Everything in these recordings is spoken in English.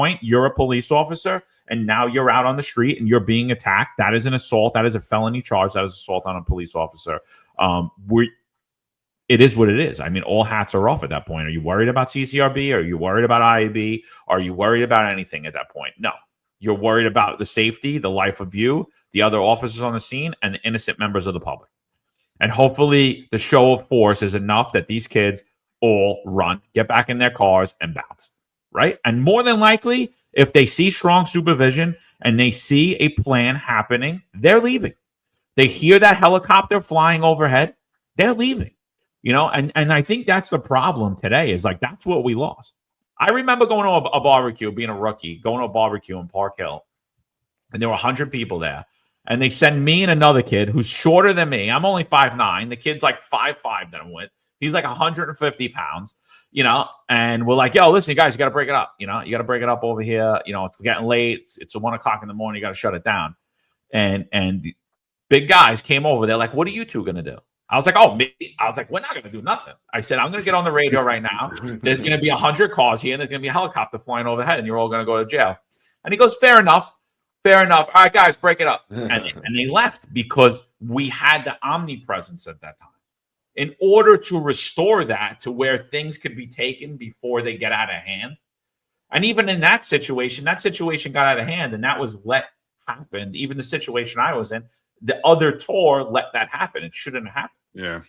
point, you're a police officer and now you're out on the street and you're being attacked. That is an assault. That is a felony charge. That is assault on a police officer. It is what it is. I mean, all hats are off at that point. Are you worried about CCRB? Are you worried about IAB? Are you worried about anything at that point? No. You're worried about the safety, the life of you, the other officers on the scene, and the innocent members of the public. And hopefully the show of force is enough that these kids all run, get back in their cars, and bounce, right? And more than likely, if they see strong supervision and they see a plan happening, they're leaving. They hear that helicopter flying overhead, they're leaving. You know, and I think that's the problem today is like that's what we lost. I remember going to a barbecue, being a rookie, going to a barbecue in Park Hill, and there were 100 people there. And they send me and another kid who's shorter than me. I'm only 5'9". The kid's like 5'5" that I'm with. He's like 150 pounds, you know, and we're like, yo, listen, you guys, you got to break it up. You know, you got to break it up over here. You know, it's getting late. It's 1 o'clock in the morning. You got to shut it down. And the big guys came over. They're like, what are you two going to do? I was like, we're not going to do nothing. I said, I'm going to get on the radio right now. There's going to be 100 cars here, and there's going to be a helicopter flying overhead, and you're all going to go to jail. And he goes, fair enough. All right, guys, break it up. And they left because we had the omnipresence at that time. In order to restore that to where things could be taken before they get out of hand. And even in that situation got out of hand, and that was let happen. Even the situation I was in, the other tour let that happen. It shouldn't have happened. Yeah,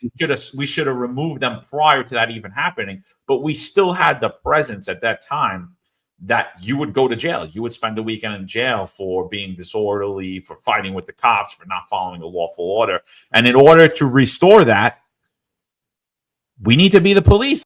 we should have removed them prior to that even happening. But we still had the presence at that time that you would go to jail. You would spend the weekend in jail for being disorderly, for fighting with the cops, for not following a lawful order. And in order to restore that, we need to be the police.